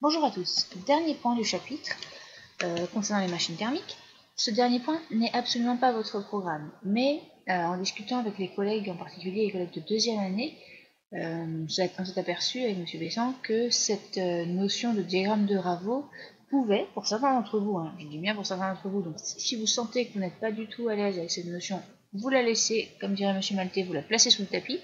Bonjour à tous. Dernier point du chapitre concernant les machines thermiques. Ce dernier point n'est absolument pas votre programme, mais en discutant avec les collègues, en particulier les collègues de deuxième année, on s'est aperçu avec M. Besson que cette notion de diagramme de Ravo pouvait, pour certains d'entre vous, je dis bien pour certains d'entre vous, donc si vous sentez que vous n'êtes pas du tout à l'aise avec cette notion, vous la laissez, comme dirait M. Maltais, vous la placez sous le tapis.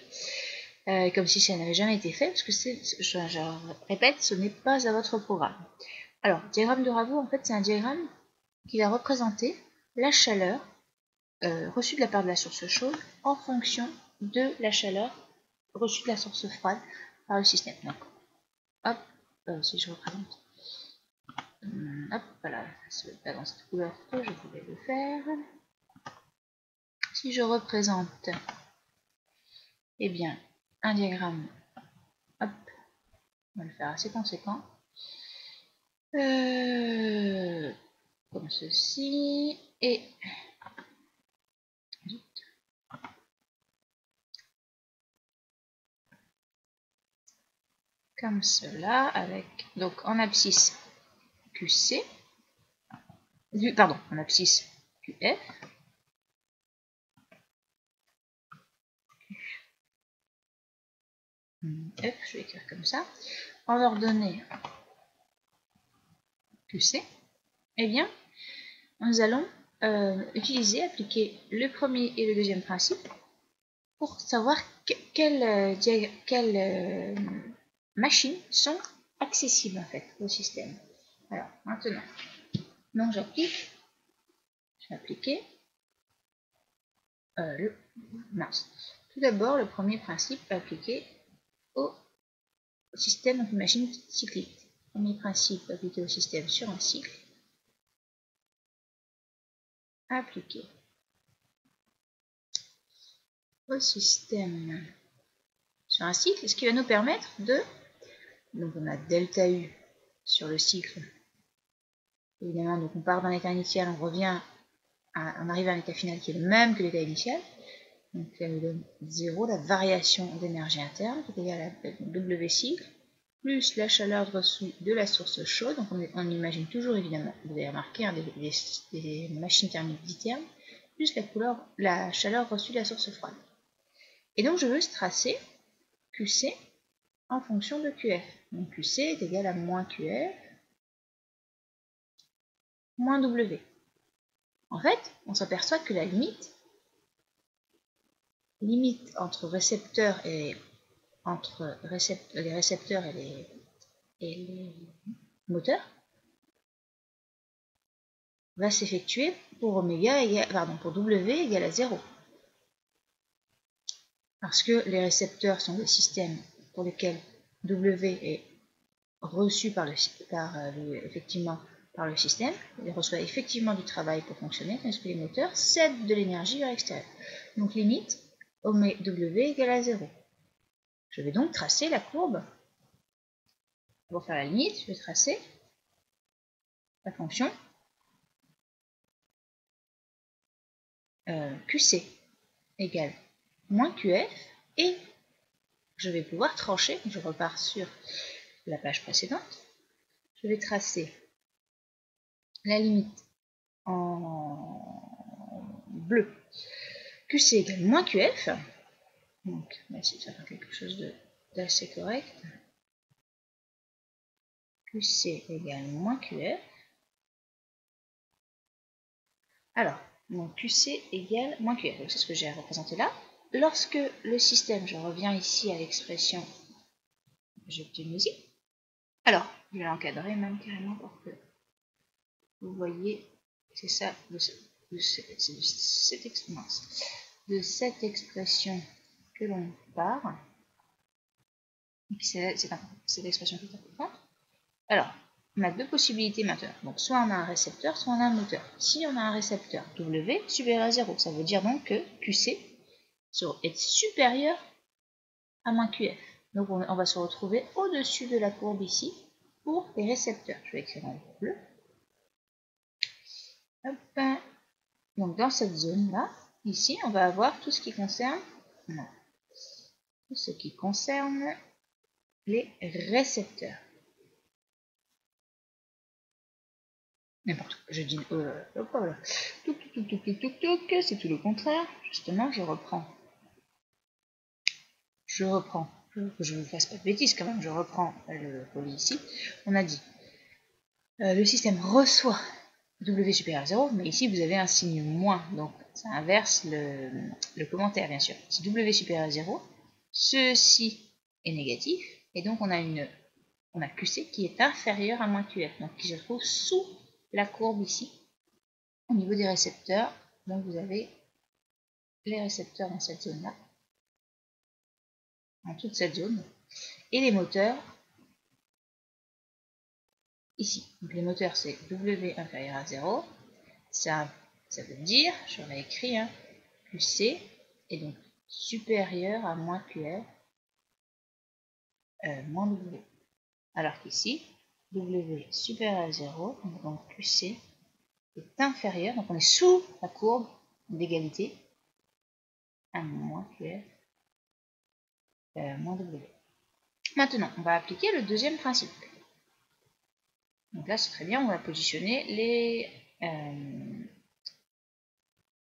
Comme si ça n'avait jamais été fait, parce que je répète, ce n'est pas à votre programme. Alors, diagramme de Ravo, en fait, c'est un diagramme qui va représenter la chaleur reçue de la part de la source chaude en fonction de la chaleur reçue de la source froide par le système. Donc, hop, si je représente, hop, voilà, ça ne va pas dans cette couleur que je voulais le faire. Si je représente, eh bien, un diagramme, hop, on va le faire assez conséquent. Comme ceci, et comme cela, avec donc en abscisse QC, pardon, en abscisse QF, je vais écrire comme ça, en ordonnée QC, eh bien, nous allons appliquer le premier et le deuxième principe pour savoir quelles machines sont accessibles en fait au système. Alors, maintenant, donc j'applique, je vais appliquer tout d'abord, le premier principe appliqué au système, donc une machine cyclique. Premier principe appliqué au système sur un cycle. Appliqué au système sur un cycle, ce qui va nous permettre de... Donc on a delta U sur le cycle. Évidemment, donc on part d'un état initial, on revient, on arrive à un état final qui est le même que l'état initial. Donc là, nous donne 0, la variation d'énergie interne, qui est égale à W cycle, plus la chaleur reçue de la source chaude. Donc on imagine toujours, évidemment, vous avez remarqué, des machines thermiques d'iterme, plus la chaleur reçue de la source froide. Et donc je veux tracer QC en fonction de QF. Donc QC est égal à moins QF moins W. En fait, on s'aperçoit que la limite entre récepteurs et les récepteurs et les moteurs va s'effectuer pour pour W égale à 0. Parce que les récepteurs sont des systèmes pour lesquels W est reçu par le système, il reçoit effectivement du travail pour fonctionner, tandis que les moteurs cèdent de l'énergie vers l'extérieur. Donc limite, W égale à 0. Je vais donc tracer la courbe. Pour faire la limite, je vais tracer la fonction QC égale moins QF, et je vais pouvoir trancher, je repars sur la page précédente, je vais tracer la limite en bleu. QC égale moins QF, donc on va essayer de faire quelque chose d'assez correct. QC égale moins QF. Alors, donc QC égale moins QF, c'est ce que j'ai représenté là. Lorsque le système, je reviens ici à l'expression que j'ai obtenue ici. Alors, je vais l'encadrer même carrément pour que vous voyez, c'est ça de cette expression que l'on part. C'est l'expression qui est importante. Alors, on a deux possibilités maintenant. Donc, soit on a un récepteur, soit on a un moteur. Si on a un récepteur, W supérieur à 0, ça veut dire donc que QC est supérieur à moins QF. Donc, on va se retrouver au-dessus de la courbe ici pour les récepteurs. Je vais écrire en bleu. Hop. Donc, dans cette zone-là, ici, on va avoir tout ce qui concerne les récepteurs. N'importe quoi. Je dis hop, voilà. C'est tout le contraire. Justement, je reprends. Que je ne fasse pas de bêtises quand même. Je reprends le colis ici. On a dit le système reçoit W supérieur à 0, mais ici vous avez un signe moins, donc ça inverse le commentaire bien sûr. Si W supérieur à 0, ceci est négatif, et donc on a QC qui est inférieur à moins QF, donc qui se trouve sous la courbe ici, au niveau des récepteurs. Donc vous avez les récepteurs dans cette zone-là, dans toute cette zone, et les moteurs ici. Donc les moteurs c'est W inférieur à 0, ça veut dire, je l'ai écrit, hein, QC est donc supérieur à moins QF moins W. Alors qu'ici, W supérieur à 0, donc QC est inférieur, donc on est sous la courbe d'égalité à moins QF moins W. Maintenant, on va appliquer le deuxième principe. Donc là, c'est très bien, on va positionner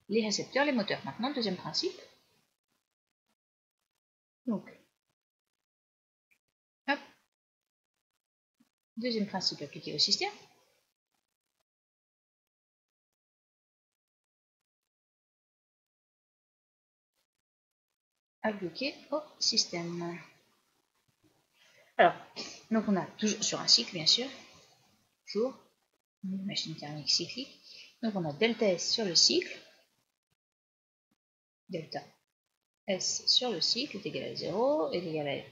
les récepteurs, les moteurs. Maintenant, deuxième principe. Donc, hop, deuxième principe appliqué au système. Appliqué au système. Alors, donc on a toujours sur un cycle, bien sûr, toujours une machine thermique cyclique. Donc on a delta S sur le cycle, delta S sur le cycle est égal à 0, est égal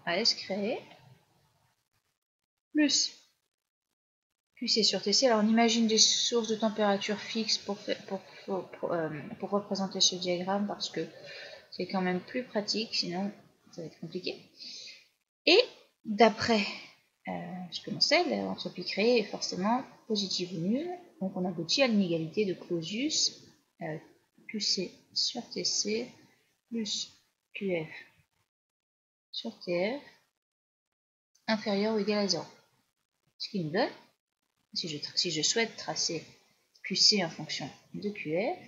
à S créé, plus QC sur TC. Alors on imagine des sources de température fixes pour représenter ce diagramme, parce que c'est quand même plus pratique, sinon ça va être compliqué. Et d'après ce que l'on sait, l'entropie créée est forcément positive ou nulle, donc on aboutit à l'inégalité de Clausius, QC sur TC plus QF sur TF inférieur ou égal à 0. Ce qui nous donne, si je souhaite tracer QC en fonction de QF,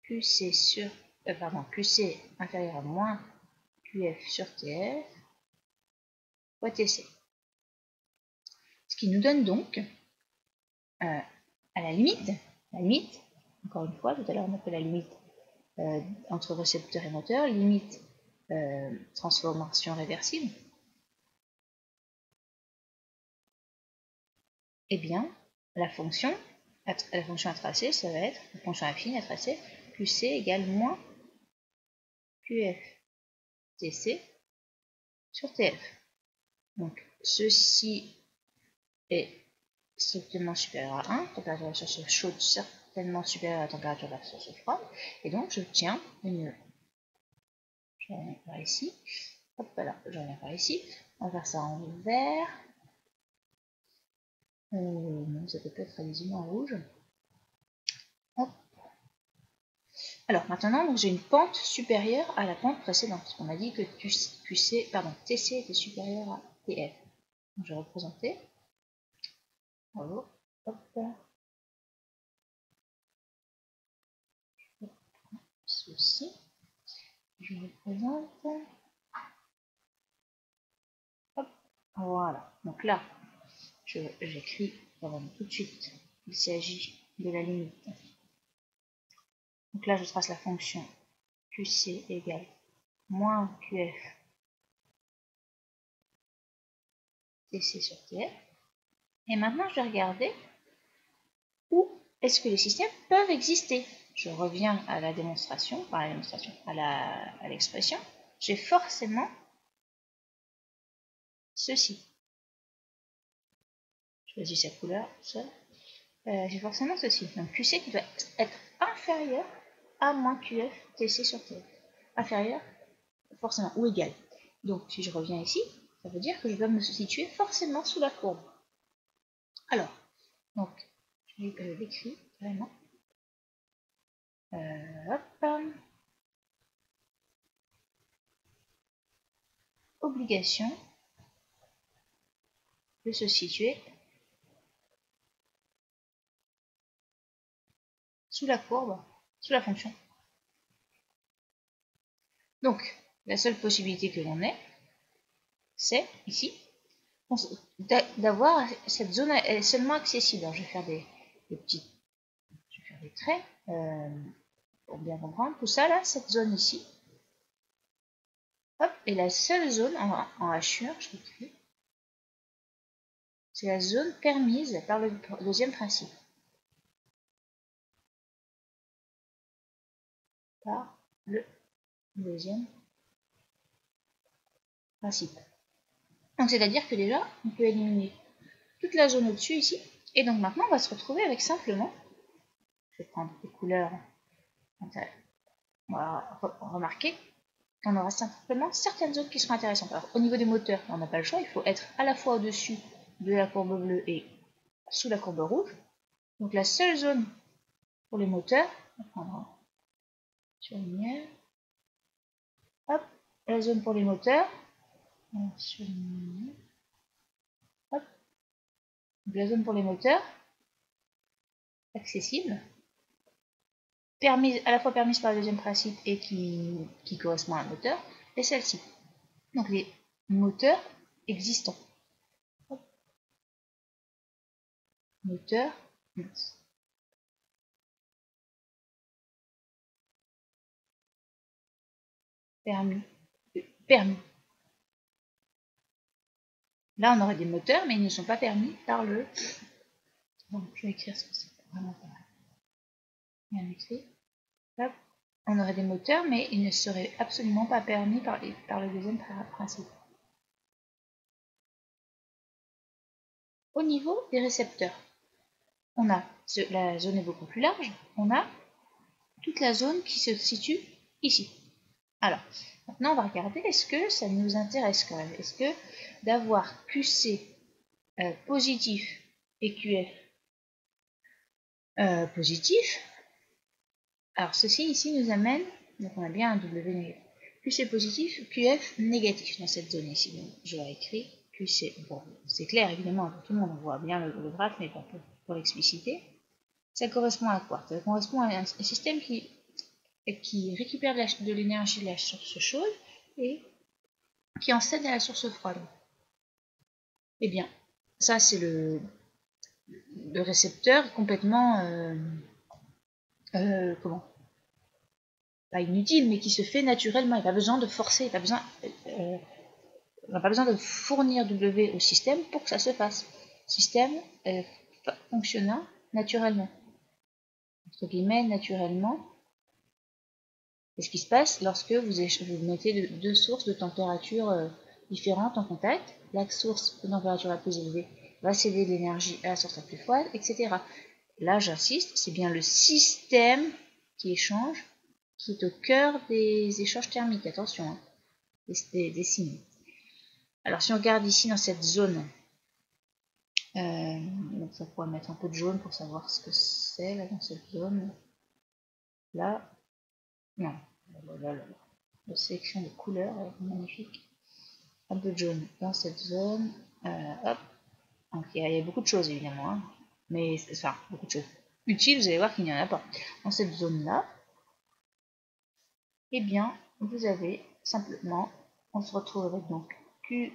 QC inférieur à moins QF sur TF fois TC. Ce qui nous donne donc, à la limite, encore une fois, tout à l'heure on appelle la limite entre récepteur et moteur, limite transformation réversible, eh bien, la fonction à tracer, ça va être, la fonction affine à tracer, QC égale moins QF TC sur TF. Donc, ceci est strictement supérieur à 1, température de la source chaude certainement supérieure à la température de la source froide, et donc j'obtiens une... Je reviens par ici, hop là, je reviens par ici, on va faire ça en vert, non, ça peut pas être allégément en rouge. Hop. Alors maintenant, j'ai une pente supérieure à la pente précédente. On a dit que TC était supérieur à TF. Donc, je vais représenter. Bravo. Hop. Ceci. Je représente. Hop. Voilà. Donc là, j'écris tout de suite. Il s'agit de la limite. Donc là, je trace la fonction QC égale moins QF TC sur TF. Et maintenant, je vais regarder où est-ce que les systèmes peuvent exister. Je reviens à la démonstration, à l'expression. J'ai forcément ceci. Je choisis sa couleur seule. J'ai forcément ceci. Donc QC qui doit être inférieur à moins QF TC sur TF. Inférieur, forcément, ou égal. Donc si je reviens ici, ça veut dire que je dois me situer forcément sous la courbe. Alors, donc, je l'écris vraiment. Hop. Obligation de se situer sous la courbe, sous la fonction. Donc, la seule possibilité que l'on ait, c'est ici, d'avoir cette zone elle est seulement accessible. Alors, je vais faire des traits pour bien comprendre. Tout ça là, cette zone ici, hop, et la seule zone en hachure, je l'écris, c'est la zone permise par le deuxième principe. Par le deuxième principe. Donc c'est-à-dire que déjà, on peut éliminer toute la zone au-dessus ici. Et donc maintenant, on va se retrouver avec simplement, je vais prendre les couleurs, on va remarquer qu'on aura simplement certaines zones qui seront intéressantes. Alors, au niveau des moteurs, on n'a pas le choix, il faut être à la fois au-dessus de la courbe bleue et sous la courbe rouge. Donc la seule zone pour les moteurs, on va prendre sur lumière, hop, la zone pour les moteurs, sur lumière, hop, donc la zone pour les moteurs, accessible, permise, à la fois permise par le deuxième principe et qui correspond à un moteur, et celle-ci. Donc les moteurs existants. Hop. Moteur, permis. Là, on aurait des moteurs, mais ils ne sont pas permis par le... Bon, je vais écrire ce que c'est vraiment pas mal. Bien écrit. Hop. On aurait des moteurs, mais ils ne seraient absolument pas permis par le deuxième principe. Au niveau des récepteurs, on a, la zone est beaucoup plus large, on a toute la zone qui se situe ici. Alors, maintenant on va regarder, est-ce que ça nous intéresse quand même? Est-ce que d'avoir QC positif et QF positif, alors ceci ici nous amène, donc on a bien un W négatif, QC positif, QF négatif dans cette zone ici. Donc je vais écrire QC, bon, c'est clair évidemment pour tout le monde, on voit bien le graphe, mais bon, pour l'expliciter, ça correspond à quoi? Ça correspond à un système qui récupère de l'énergie de la source chaude et qui en cède à la source froide. Eh bien, ça c'est le récepteur complètement comment, pas inutile, mais qui se fait naturellement. Il n'y a pas besoin de forcer, il n'a pas besoin de fournir W au système pour que ça se fasse. Le système fonctionnant naturellement, entre guillemets naturellement. C'est ce qui se passe lorsque vous mettez deux sources de température différentes en contact. La source de température la plus élevée va céder de l'énergie à la source la plus froide, etc. Là, j'insiste, c'est bien le système qui échange, qui est au cœur des échanges thermiques. Attention, hein, des signes. Alors, si on regarde ici dans cette zone, donc ça pourrait mettre un peu de jaune pour savoir ce que c'est là dans cette zone. Là, non, la sélection de couleurs est magnifique. Un peu de jaune dans cette zone. Hop. Donc il y a beaucoup de choses évidemment, hein. Mais enfin beaucoup de choses utiles, vous allez voir qu'il n'y en a pas. Dans cette zone-là, eh bien, vous avez simplement, on se retrouve avec donc QC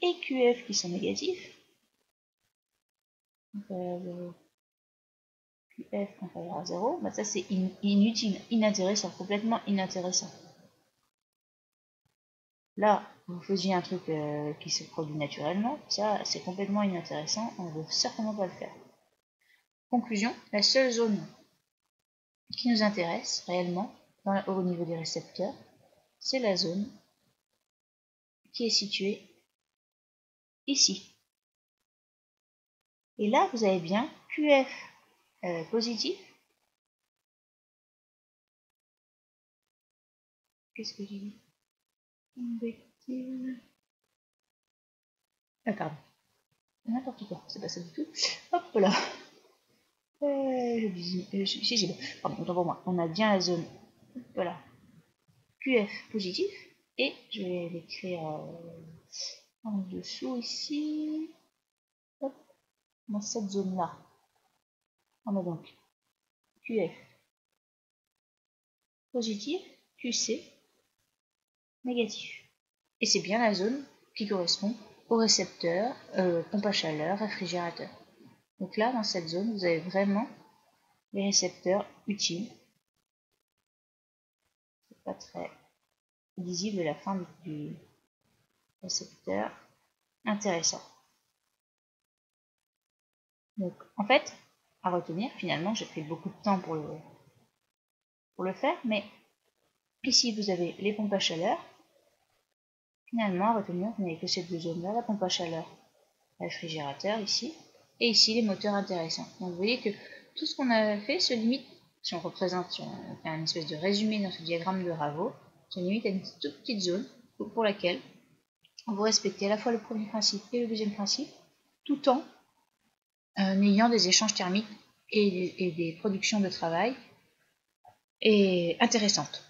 et QF qui sont négatifs. QF inférieur à 0, bah ça c'est inutile, inintéressant, complètement inintéressant. Là, vous faisiez un truc qui se produit naturellement, ça c'est complètement inintéressant, on ne veut certainement pas le faire. Conclusion, la seule zone qui nous intéresse réellement au niveau des récepteurs, c'est la zone qui est située ici. Et là, vous avez bien QF positif. Qu'est-ce que j'ai dit? Ah, pardon. N'importe quoi, c'est pas ça du tout. Hop là. Si j'ai bon. Pardon, autant pour moi. On a bien la zone. Voilà. QF positif. Et je vais l'écrire en dessous ici. Hop. Dans cette zone-là. On a donc QF positif, QC négatif. Et c'est bien la zone qui correspond au récepteur, pompe à chaleur, réfrigérateur. Donc là, dans cette zone, vous avez vraiment les récepteurs utiles. C'est pas très visible la fin du récepteur. Intéressant. Donc en fait, à retenir, finalement, j'ai pris beaucoup de temps pour le faire, mais ici vous avez les pompes à chaleur. Finalement, à retenir, vous n'avez que ces deux zones-là, la pompe à chaleur, le réfrigérateur ici, et ici les moteurs intéressants. Donc vous voyez que tout ce qu'on a fait se limite, si on représente, si on fait un espèce de résumé dans ce diagramme de Ravo, se limite à une toute petite zone pour laquelle vous respectez à la fois le premier principe et le deuxième principe, tout en ayant des échanges thermiques et des productions de travail intéressantes.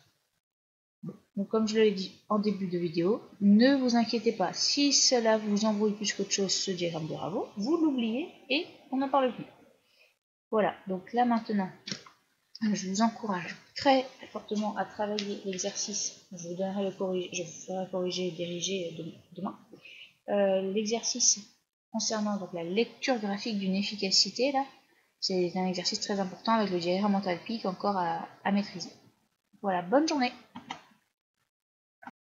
Donc comme je l'ai dit en début de vidéo, ne vous inquiétez pas, si cela vous embrouille plus qu'autre chose, ce diagramme de Ravo, vous l'oubliez et on n'en parle plus. Voilà, donc là maintenant, je vous encourage très fortement à travailler l'exercice. Je vous ferai corriger et diriger demain. L'exercice concernant donc la lecture graphique d'une efficacité, là, c'est un exercice très important avec le diagramme mental peak encore à maîtriser. Voilà, bonne journée!